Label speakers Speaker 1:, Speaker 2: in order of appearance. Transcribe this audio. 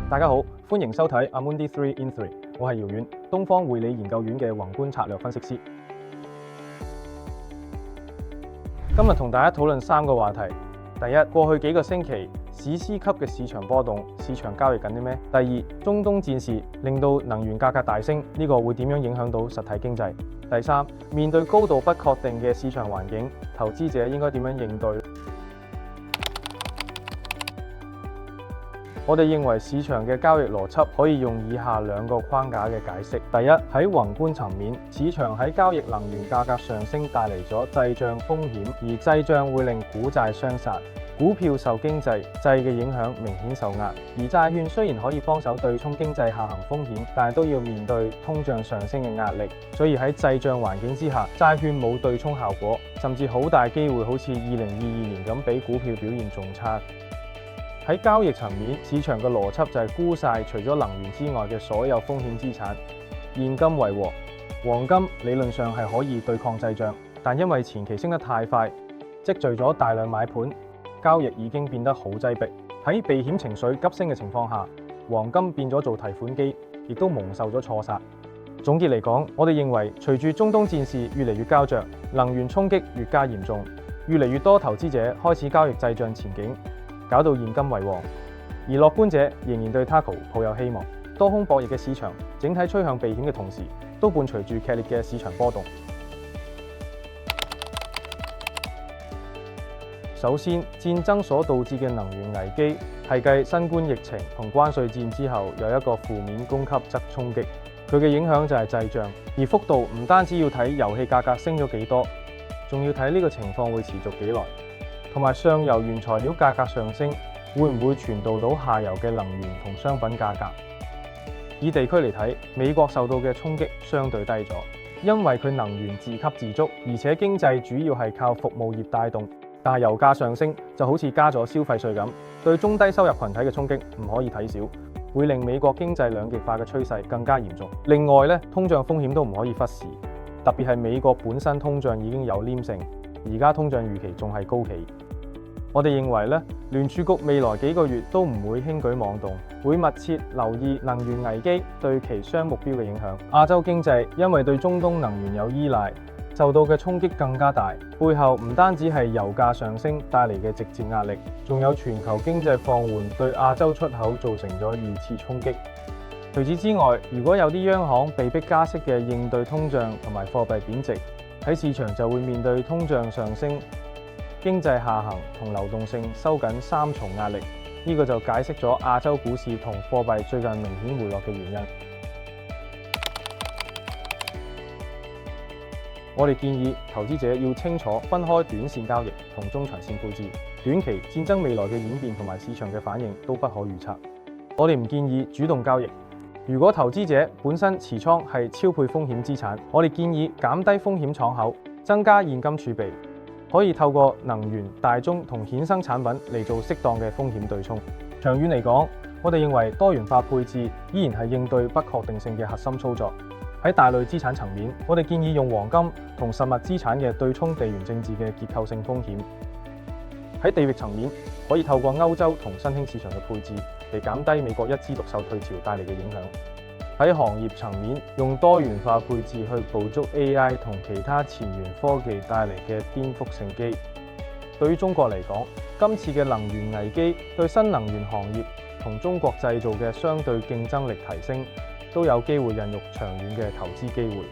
Speaker 1: 大家好，歡迎收睇 Amundi 3 in 3，我係姚遠，東方匯理研究院嘅宏觀策略分析師。今日同大家討論3個話題。第一，過去幾個星期史詩級嘅市場波動，市場交易緊啲咩？第二，中東戰事令到能源價格大升，呢個會點樣影響到實體經濟？第三，面對高度不確定嘅市場環境，投資者應該點樣應對？我哋認為市場嘅交易邏輯可以用以下2個框架嘅解釋。第一，喺宏觀層面，市場喺交易能源價格上升帶嚟咗滯脹風險，而滯脹會令股債相殺，股票受經濟嘅影響明顯受壓，而債券雖然可以幫手對沖經濟下行風險，但係都要面對通脹上升嘅壓力，所以喺滯脹環境之下，債券冇對沖效果，甚至好大機會好似2022年咁比股票表現仲差。喺交易層面，市場嘅邏輯就係沽晒除咗能源之外嘅所有風險資產，現金為和。黃金理論上係可以對抗滯脹，但因為前期升得太快，積聚咗大量買盤，交易已經變得好擠迫。喺避險情緒急升嘅情況下，黃金變咗做提款機，亦都蒙受咗錯殺。總結嚟講，我哋認為隨住中東戰事越嚟越膠着，能源衝擊越加嚴重，越嚟越多投資者開始交易滯脹前景，搞到現金為王，而樂觀者仍然對 TACO 抱有希望。多空博弈嘅市場整體趨向避險嘅同時，都伴隨住劇烈嘅市場波動。首先，戰爭所導致嘅能源危機係繼新冠疫情同關稅戰之後，有一個負面供給側衝擊，佢嘅影響就係滯脹，而幅度唔單止要睇油氣價格升咗幾多，仲要睇呢個情況會持續幾耐。同埋上游原材料價格上升，會唔會傳導到下游嘅能源同商品價格？以地區嚟睇，美國受到嘅衝擊相對低咗，因為佢能源自給自足，而且經濟主要係靠服務業帶動。但係油價上升就好似加咗消費稅咁，對中低收入群體嘅衝擊唔可以睇小，會令美國經濟兩極化嘅趨勢更加嚴重。另外咧，通脹風險都唔可以忽視，特別係美國本身通脹已經有黏性，而家通脹預期仲係高企。我哋認為咧，聯儲局未來幾個月都唔會輕舉妄動，會密切留意能源危機對其雙目標嘅影響。亞洲經濟因為對中東能源有依賴，受到嘅衝擊更加大。背後唔單止係油價上升帶嚟嘅直接壓力，仲有全球經濟放緩對亞洲出口造成咗2次衝擊。除此之外，如果有啲央行被迫加息嘅應對通脹同埋貨幣貶值，喺市場就會面對通脹上升、經濟下行同流動性收緊3重壓力，呢個就解釋咗亞洲股市同貨幣最近明顯回落嘅原因。我哋建議投資者要清楚分開短線交易同中長線配置，短期戰爭未來嘅演變同埋市場嘅反應都不可預測。我哋唔建議主動交易。如果投資者本身持倉係超配風險資產，我哋建議減低風險敞口，增加現金儲備。可以透過能源、大宗同衍生產品嚟做適當嘅風險對沖。長遠嚟講，我哋認為多元化配置依然係應對不確定性嘅核心操作。喺大類資產層面，我哋建議用黃金同實物資產嘅對沖地緣政治嘅結構性風險。喺地域層面，可以透過歐洲同新興市場嘅配置嚟減低美國一枝獨秀退潮帶嚟嘅影響。喺行業層面，用多元化配置去捕捉 AI 同其他前沿科技帶嚟嘅顛覆性機。對於中國嚟講，今次嘅能源危機對新能源行業同中國製造嘅相對競爭力提升，都有機會孕育長遠嘅投資機會。